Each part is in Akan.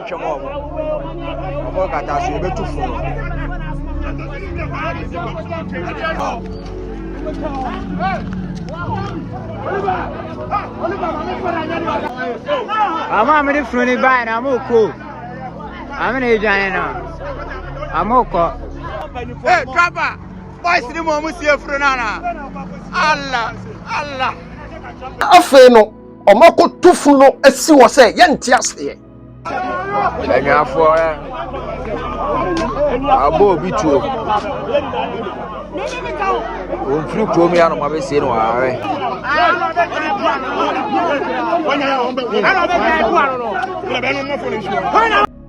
chemo omo kata so be tufu ama me froni bai na moko amene ejane na amoko trapper boys ni mo mu sie fro na Allah afe no omako tufu no asi wo se ye nte ase enwafo abo bi tuo o free krom ya no ma be sie no are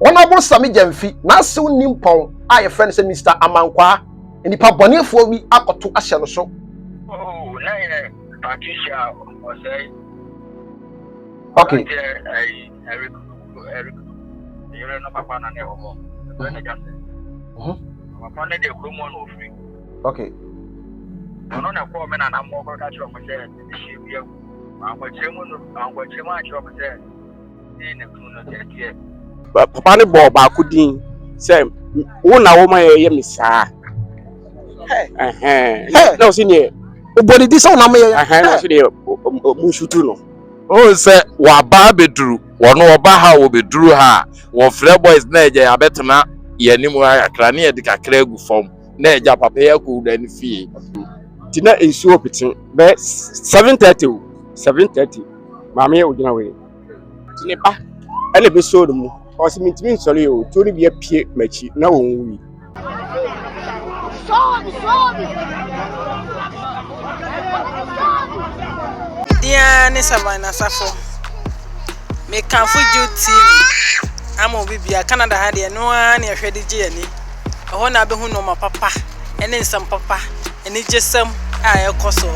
Honorable Sami Jamfi na se unim pon a ye friend se Mr. Amankwa nipa bonefo bi akoto ahye no so na Patricia was say okay Eric you know papa na never na just papa na dey krom on free okay no na ko me na na mo ko ka chiro mo say she bi angwa chemu a chiro mo say ni na kunu no tie papa ne bo ba kudin say wo na wo ma ye me saa no see ne obodi di so na me no see ne mu shutu no o se wa ba beduru wono oba ha wo beduru ha wo free boys na eje abetena ye ni mu akra ne ye de kakra gu fom na eja papa ya ko da ni fie tina ensuo pitin be 7:30 maame o gina we tine ba ele be so mu o se mitimi nsori o tori bi apie machi na wo wi Diane Savannah Safo. Me can fuju TV. Amo bibia Canada ha de no an e hwede je ani. Ho na be hu no ma papa. Ene nsam papa. Ene jesam a e koso.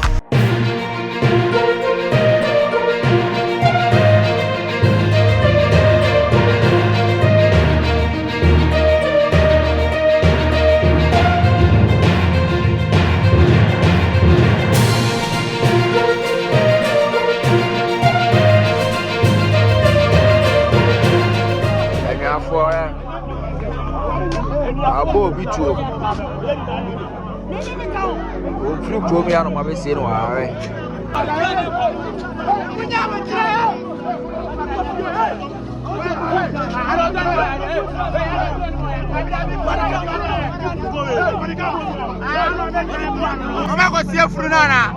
abo bi tuo o free krom ya no ma be sie no are Mama go sie fru na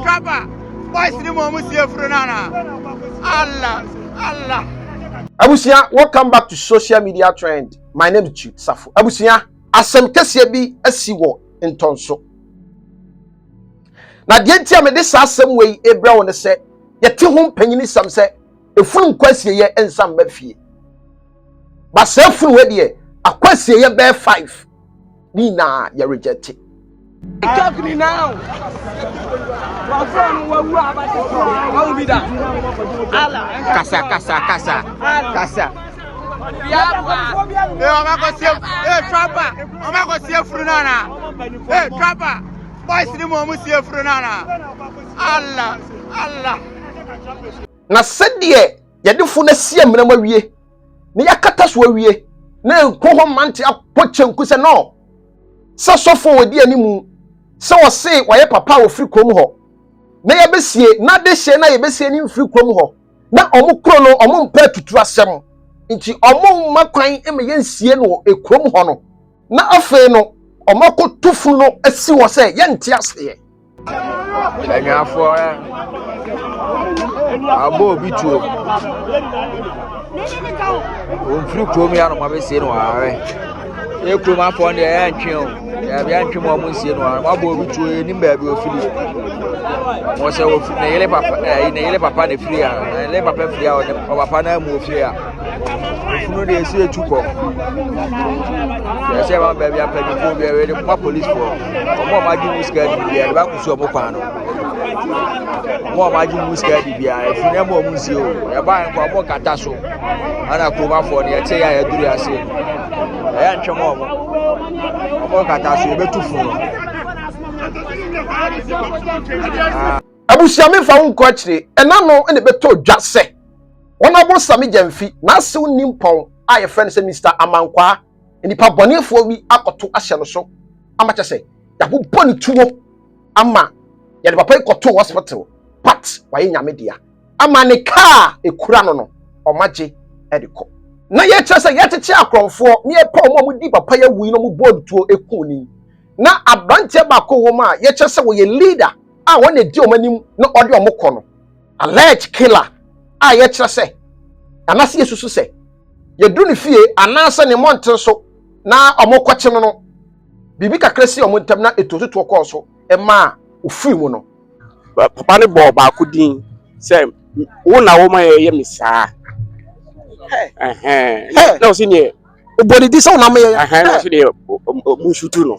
trapper boys ni mo mu sie fru na Allah Abusia, welcome back to social media trend. My name is Jude Safo. Abusia, asem kese bi asiwo ntonso. Na de ntia me de asem we ebra won se yete ho panyini sam se efunu kwasie ye ensam ba fie. Ba se efunu we de akwasie ye be 5. Ni na ye reject. Talk me now. Kasa. Trapper. Boys ni mo mu sie fru na. Allah. Na sedie ye defo na sie mna mawie. Ne yakata so awie. Na enko ho mante apochenku se no. Sa sofo wodi animu. Se wo se waye papa wo firi krom ho. Na ye besie na de hye na ye besie ni firi krom ho. Na omo kro no omo mpa tutu asem. Nti omo makwan eme ye nsie no ekrom ho no. Na afe no omako tufu no asi wo se ye nte ase. Enwafo abo bi tuo o free krom ya no ma be sie no are e krom afọ ndị ya ntwe o ya bia ntwe mo mu sie no ma bo bi tuo ni mba bi ofili mo se wo na yele papa na free ya na yele papa free ya o papa na mu ofili ya ofunu de esi etuko ya se ma ba bia pa bi bi we de police for mo ma ji muska di bia ba kusu mo kwa no mo ma ji muska di bia efunu mo mu sie o ya ba nko mo kata so ana krom afọ ne ya ya duru ase ya ntwe mo kata so be tufu Abusia me fa unko akire ena no ene beto dwase Honorable Sami Jamfi na se nimpon a ye friend say Mr. Amankwa nipa bonefo bi akoto ahye no so amache say ya bobɔ ne tuwo ama ya de papa ikoto hospital but waye nyame dia ama ne car ekura no omaje ediko na ye kyerɛ sɛ yɛtete akrɔmfo ne yɛpɔ ɔmo mu di papa ya wi no mu bɔ tuwo eku ni na abrante ba ko wo ma ye kyerɛ sɛ wo ye leader a won e di ɔmo anim na ɔde ɔmo kɔ no alleged killer a ye kyerɛ sɛ anase yesusu sɛ ye duru ne fie anase ne monte so na ɔmo kɔkye no bibi kakra si ɔmo ntam na etoso to kɔ so e ma ofiri mu no papa ne bɔ baako din sɛ wo na wo ma ye misa na o si ne obodi di sɛ na me ye na so de mu shutu no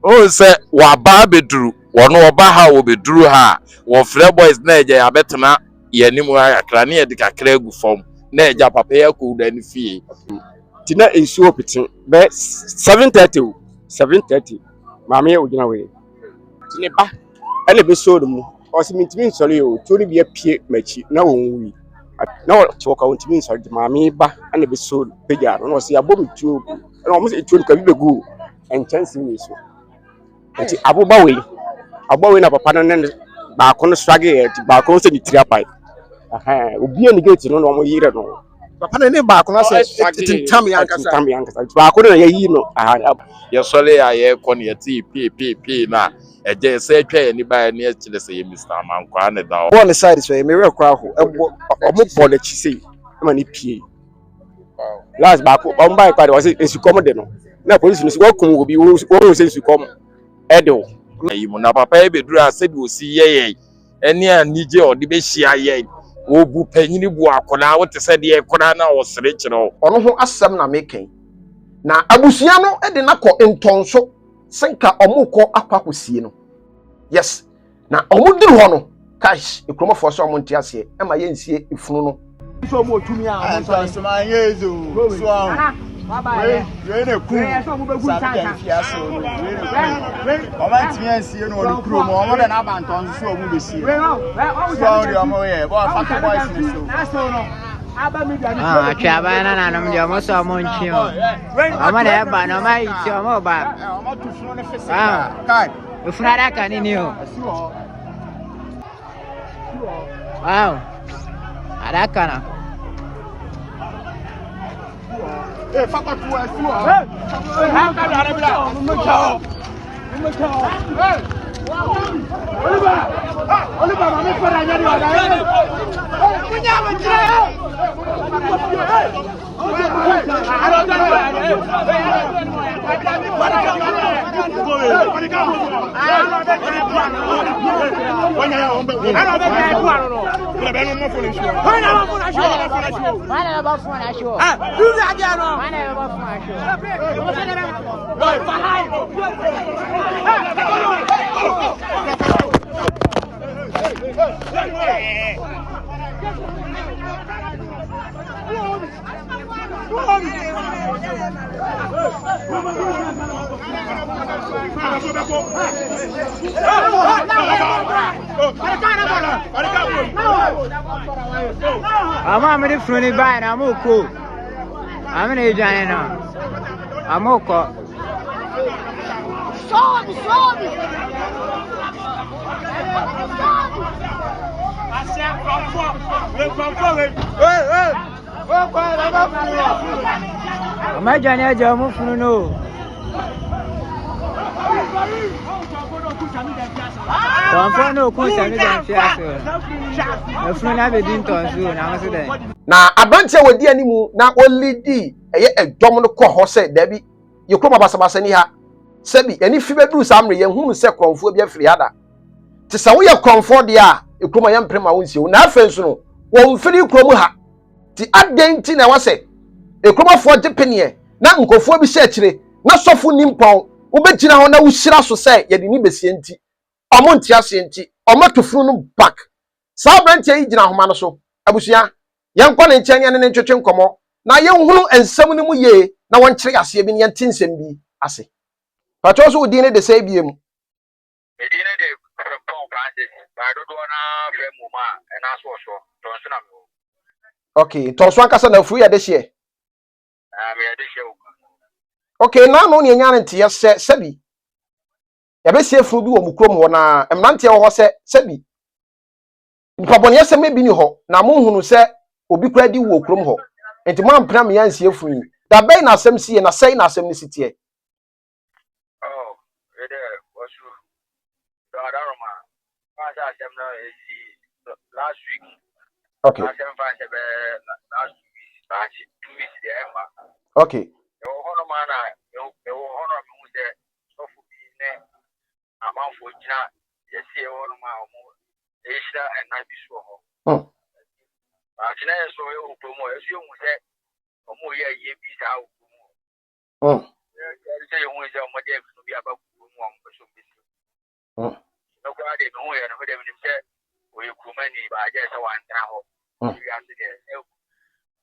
o se wa ba beduru wono oba ha wo beduru ha wo frɛ boys na eje abetena ye nimu akra ne ye de kakra gu fom na eja papa ya ko da ni fie tina ensuo pitin be 7:30 maame ye ogina we tine ba ele be so do mu o si mintimi nsori o tori bi apie machi na won wi na to ka won timi nsori maame ba ele be so peja no si abom tuo na mo se tuo ka bi be gu enchansi ni so ati aboba we na papa no ne ba ko no struggle ba ko se ni triapai obi ani gate no mo yire no papa ne ba ko na sɛ tintam yankasa ba ko na yayi no ye sole ya ye ko ne ti pp na eje se atwa ye ni ba ne akile se ye Mr. Amankwa ne da o ne side so me we kra ho omo bɔ na chi sei ma ne pie last ba ko on ba kwa de was esukom de no na police no so kum obi wo se esukom edo ayi mu na papa e beduru ase de osi ye eni anije odi be hia ye wo bu panyini bu akona wo te se de ekona na wo sere kire ono ho asem na meken na abusua no e de na kɔ ntonso senka omukɔ akwakosie no yes na omuduru ho no cash ekromofo so omonte ase e ma ye nsie ifunu no so mo otumi a mo so ma yezu so an we ne ku sabi dem fi aso no we ne ku o ma ti ansie no olu kuro mo o de na abanton so o mu be sie so o mo ye bo fa boys ni so Achwa ba na nom de omo so mo nchi o. Omo na e ba no ma iti omo ba. omo tu funu ne fese kai Ofuna ka ni ni o. Wow. Araka na. Faka tu asu o ha ka da rabila mo chao hey Oliver ma me fara nya di wada kunya mo jira Ama me fruni ba na mo ko. Ama na ejane na. Amoko. Sobe. Ama jane aja mo funu no. Konfo no ku sami dan fiaso. Na funu na be din tonso na mo se den. Na abranche wodi animu na olidi eye edom no kɔ hɔ sɛ da bi yekroma basabasa ni ha sebi eni fi beduru samre ye hunu sɛ krɔmfo bi afiri ada te sɛ wo yɛ krɔmfo de a ekroma yɛ mprema wo nsie wo na afenso no wo mfiri kromu ha ti adenti na wase ekromafo de penie na nkofo bi hyɛ akyire na sɔfo nimpɔn wo begina hɔ na wo hyira so sɛ ye de ni besie nti ɔmo ntia se nti ɔmo tofunu no back saa branche yi gina homa no so abusua yɛnkɔ ne nkyɛn ne ntwetwe nkɔmɔ na yɛnhunu ensɛm no mu ye na wɔnkyere aseɛ bi ne yɛnte nsɛm bi ase patro so wodi ne de sɛ biem edi ne de Francis ba dodo na fɛ mu ma ɛna so so tonso na me Okay, tonso ankasa na fu ya de hye. Me de hye. Okay, na no ne nya nte ye sebi. Ya be sie fu bi wo mukrom ho na emnante wo ho sebi. Nipa bone yesem bi ni ho na mo hunu se obi kura di wo krom ho. Enti mo ampena me yan sie fu yi. Da bɛn na asɛm sie na sɛn na asɛm ni sitie. Oh, was Daroma. Last week. Okay. Last week, 2 weeks there. Okay. The honor man, the honor who said, so for being a month for China, yes, here on my Asia and I be so. China is so promo, as you said, or more year be out. Say you want to be about one person. No, I didn't know and whatever him said, we could many by just one now. We are there.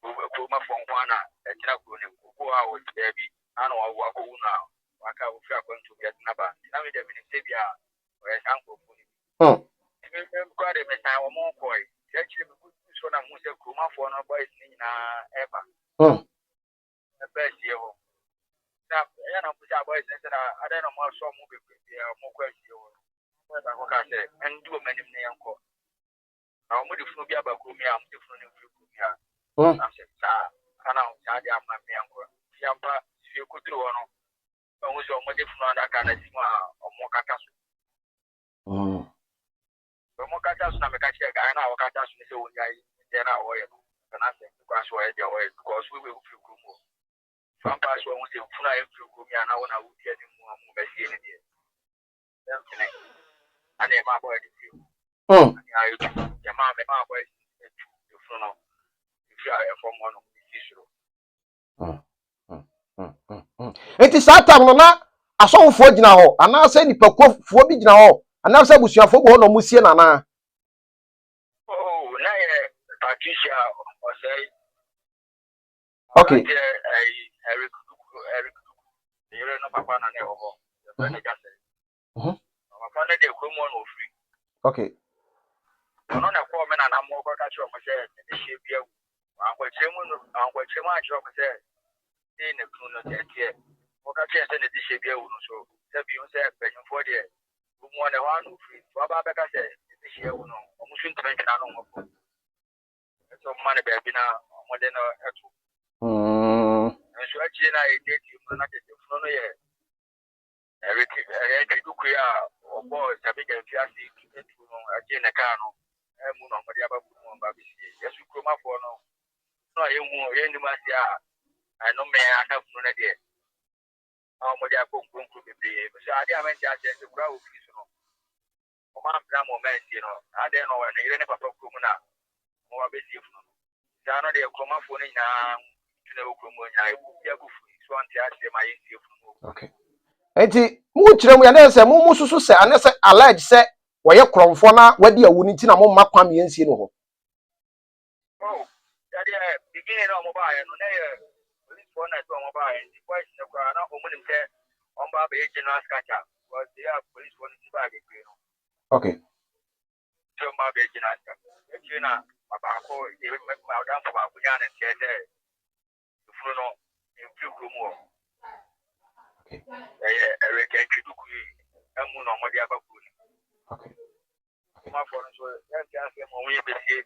Kuma from Wana and Nakuni, who are with baby, I know what go now. Waka will feel going to get Naba. Now, the Minipia, where Uncle Puni. Quite a message or more boy. Actually, so I'm going to Kuma for no boys in ever. The best year. Now, I don't know boys and I don't know more so movie, more questions. What I say, and do many name call. I'm going to be about Kumia, I'm different in Kumia. I'm saying, I know, I am my uncle. Yampa, if you could do one, almost so much from that kind of or more catas. More catas, I'm a catcher, I know catas, so then I oil. And I think because we will feel good. Some parts when we say fly through Kumia, and I want to get him more messy in it. And then my boy, your mom and my boy, you know. Enti saa tam no na asɔfo gyina hɔ ana sɛ nipakuo bi gyina hɔ ana sɛ busuafo bo no musie na na oh na ye Patricia or say okay Eric you know papa na ne ho the just papa na dey come on free okay no na call me na mo go catch o mo say the shape here ankwachemu achọ mo say dey na kunu no tie mo ka tie say na the shape here so say bi say penyon for there mo na wa no free so aba be ka say the shape no mo sun tren na no mo so man be bi na mo de no eto so achi na e dey ti mo na de funu no ye Eric dukuya obo sabi ga fiasi etu no achi na ka no mu no mo de aba bu mo ba bi yesu kroma for no no ye hu ma sia no me aka funu na de mo de akonkonko bebe so ade amenti ase se kura ofisi no o ma bra mo menti no ade no we ne ne papa kromu na mo ba be si funu da no de kroma for no nya tune wo kromu nya ya ku fu so anti ase ma ye si funu okay enti mu kyerɛ mu ya na sɛ mu susu sɛ ana sɛ allege sɛ wɔyɛ krɔmfo na wadi awu ni ntina mo ma kwam yɛ nsie no ho oh that the beginning of mobile no na police for na to mobile the boys na kwa na omunim say on ba be general scatter because they are police for the bag no okay so ma be general scatter na baba ko e ma dan for ba kunya na tie say funu no e fi kromo okay Eric Duku amu no mo dia ba ku okay ma for so ya say mo we be see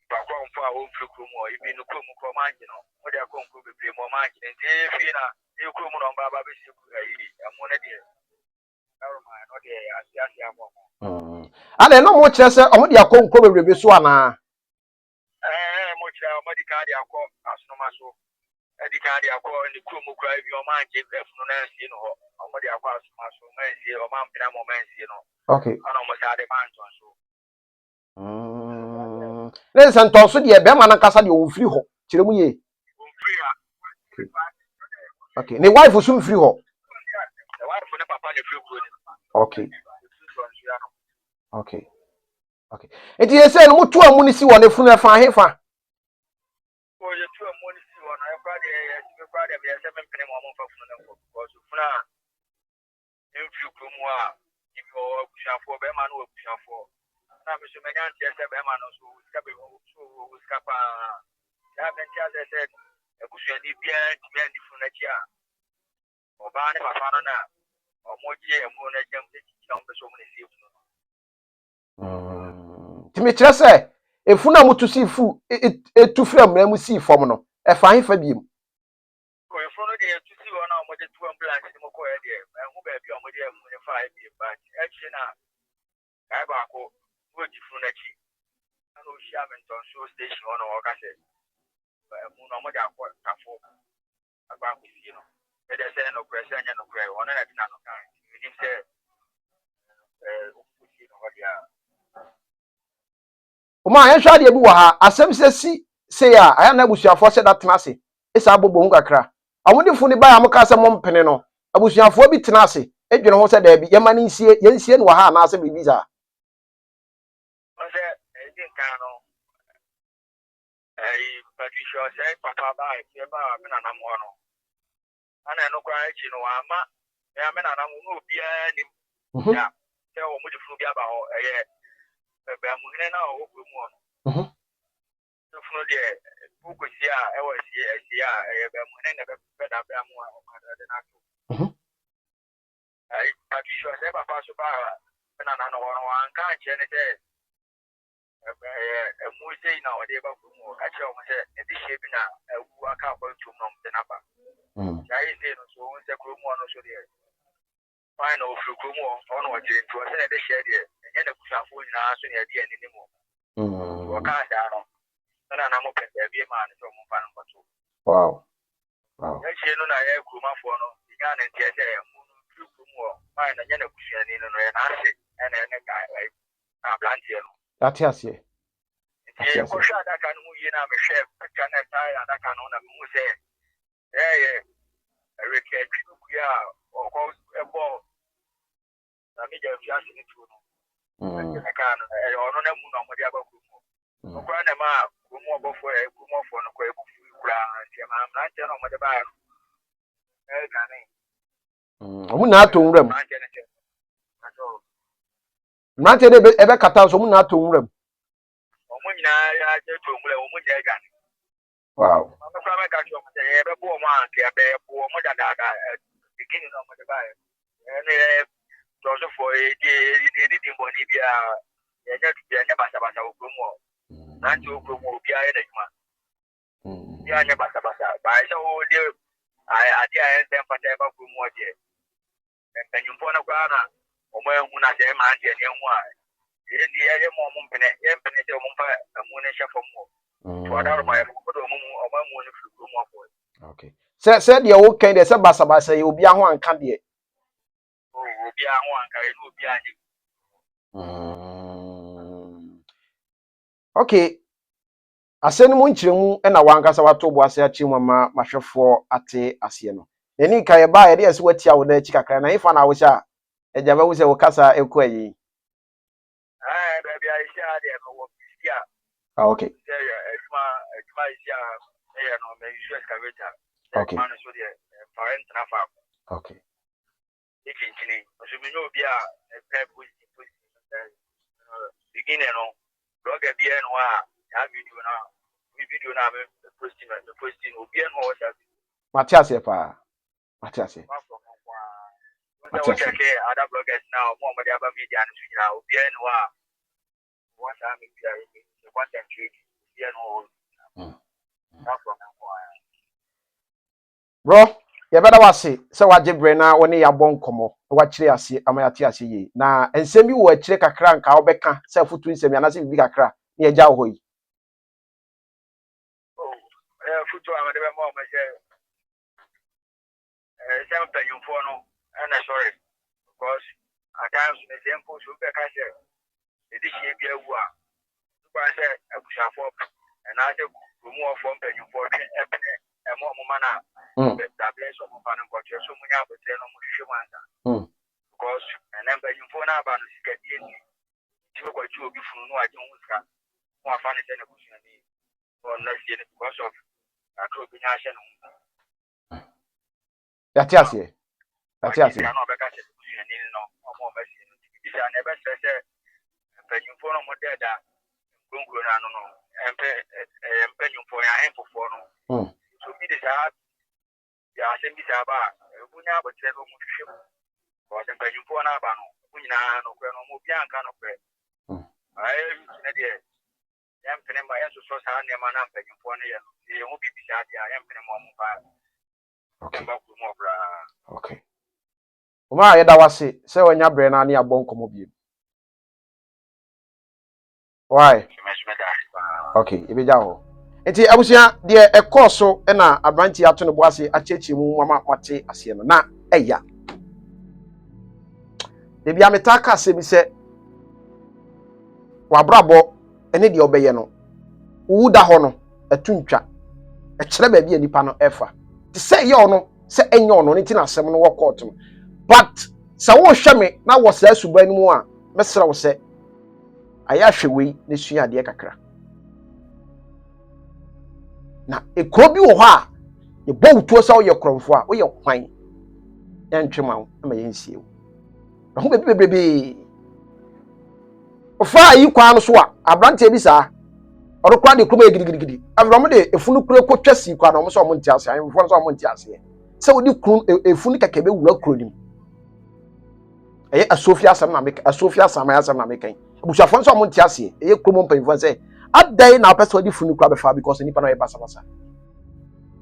bakwa mfo a wo firi kromo ibi no kromo ko manji no mo de akonko bebre mo manji nti fi na e kromo no ba be si ku ayi amu na de aroma no de asi amo ana no mo kyerɛ sɛ ɔmo de akonko bebrebe so ana mo kyerɛ mo de ka de akɔ asonoma so e de ka de akɔ ni kromo kra bi o manji befu no na si no ho mo de akɔ asonoma so manji o man pina mo manji no okay ana mo sa de manji so ne sɛ ntɔnso deɛ bɛrima no kasa deɛ ɔmfiri hɔ kyerɛ mu ye okay ne wife so mfiri hɔ the wife ne papa ne firi kuro ni okay okay okay enti yɛ sɛ no moto amu ne si wɔ ne funu ɛfa ahefa o ye tu amu ne si wɔ na ɛkwa de yɛ kwa de yɛ sɛ mempene mo mo fa funu ne ko so funa mfiri kuro mu a ibi o bushafo bɛrima no o bushafo na me so menya ntia se be ma no so ska be so ska pa ya me ntia se ebusuani bia timi andi fu na chi a oba ne papa no na omoje emu na jam te chi na mbeso mu ne sie fu no timi kire se efu na mutu si fu etu fra mra mu si fom no e fa hin fa biem ko efu no de etu si wona omoje tu ambulance ni mo ko e de ehu ba bi omoje emu ne fa biem ba e chi na kai ba ko wo ji fu na chi na no shia menton so station ono o ka se emu no omoje akọ kafo agba ko si no e de se no pressure nya no kure wona na tina no kan ni se o si no dia Oma ya hwa de bi wo ha asem si se ya aya na abusuafo se da tena se esa abobo hu kakra awodefo ni ba ya moka se mompene no abusuafo bi tena se edwene ho se da bi yema ni nsie yensie no ha na ase bibi za ose edin kan no Patricia say papa ba e ba me na na mo no ana no kwa echi no ama ya me na na mo no bia ni ya se o mo di funu bia ba ho eye be amuhene na o ku mu no funu de buku si a e wo si a eye be amuhene na be da be amu a o ma da na to ai Patricia say papa so ba me na na no ho an kan che ne se mu sei na o de ba ku mu ka che o mo se e di shebi na ewu aka kwa tum no de na ba ya ise no so o se ku mu no so de fine o fru ku mu o no je to se de she de enye na kusafo nyina so ne de ani ni mu o ka da no na mo pe bi ma ne so mo fa no to wow ya che no na ya ku ma fo no ya na tie se mu fru ku mu fine na nye na kusuani no ya na ase ene ne ga ai na blantie no atiase ko sha da kan mu yi na me she picture na ta ya da kan na mu se reke ku ya o ko ebo na mi je fi asini tu no kan ono na mu na mo dia ba ku mu ko na ma ku mu obofo no ko e ku kura ti ma na je no mo de ba kan ni omu na ato nwram mrante de ebe kata so omu na ato nwram omu nyina ya je to nwram omu je ga ni wow mo kwa me ka so mo je ebe bo mo an ke ebe bo mo da beginning no mo de ba ene so for di mo ni bia ya basa o mo na ti o mo bia ya da juma ya nya basa ba so o de adi a en pata ba ku mo je penyumpo na kwa na o mo hu na je ma ante ne hu a di ya mo mo mpene de mo mpa mu ne shafo mo to da ro ma ya ko do mo mo ne furu mo ko okay se de wo kan de se basa ye obi aho anka de obi aho anka e no obi anye okay asenu mu nkyiremu na wankasa wato bo ase achi mu ma mahwefo ate ase no eni ka ye ba ye de ase wati awo na achi kakra na ifa na wo sha eja ba wo se wo kasa eku ayi baby I sha de ko wo bia okay ejuma isia no me issue excavator okay man so de parent na fa okay ikintini so mi no bia pe positive beginning no blog bia no a ya video na me posting obi en ho sha Matias pa Matias okay other bloggers now mo mo dia ba media no nyina obi en ho a what am I doing the content bia no bro ye beda wase se waje bre na woni ya bon komo wa kire ase amayate ase yi na ensem bi wo kire kakra nka obeka se futu nsem ya na se bi kakra na ye ja ho yi futu amade be mo me se sem penyumfo no na sorry because at times the same post we ka se edi hie bi awu a kwa se abusafo na se kumu ofo penyumfo twe emo mo mana da bless of man ko twe so munya abotre no mo hwehwe manza because na penyumfo na ba no sika die ni ti ko kwa obi funu no agye ho sika mo afa ne se na kusua ni on na sie because of akro bi nya hye no Yatiase no be ka se kusua ni no mo be sie no ti bi na be se mpanyinfo no mo deda konkuro na no mpanyinfo ya hemfofo no so bi de sa ya asem bi sa ba bunya abotre no mo hwehwem ko de mpanyinfo na ba no bunyina no kwe no mo bia nka no kwe ai na de yam pene ma yeso so sa ne ma na mpanyinfo no ye mo bi sa dia yam pene mo mo ba okay Uma yeda wase se wanya bre na ne abon komo bi why okay ibeja ho enti abusia de ekoso na abranti ato ne boase achechi mu mama kwate ase no na eya de bia metaka asemi se wabrabo ene de obeye no wuda ho no atuntwa ekere ba bia nipa no efa ti se ye ono se enye ono ne ti na asem no wo court no but sa wo hwe me na wo sa suban mu a mesra wo se aya hwewei ne sua de kakra na ekro bi wo ha ye bowuto sa wo ye kromfo a wo ye kwan ya ntwema wo ma ye nsie wo na ho bebrebe ofa yi kwa no so a abrante bi sa oro kwa de kuma gidigidi avram de efunu kure ko twasi kwa na mo so mo ntiase ayi fo so mo ntiase se wo di kun efunu kakebe wura kuro nim eye asofia asam na make asofia asam ya asam na make bushafo so mo ntiase eye kromo mpanfo se adai na person di funu kura be fa because nipa no ye basa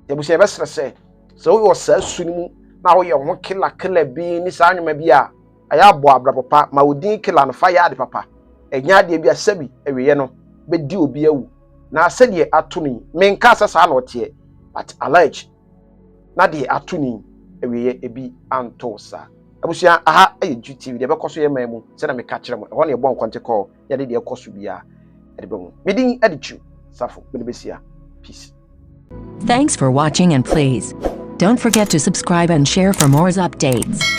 ye bushia be stress so wo sa sunimu na wo ye ho kila bi ni sa anwuma bi a aya bo abrapapa ma odin kila no fa ya de papa enya de bi asabi eweye no be di obi awu na sede atuni menka asasa na ote but allege na de atuni eweye ebi antosa abusia aha aye GTV de be koso ye mamu se na meka kire mo ho na ye bon konte call ye de koso bia e de be mu medin edichu safo be besia peace. Thanks for watching and please don't forget to subscribe and share for more updates.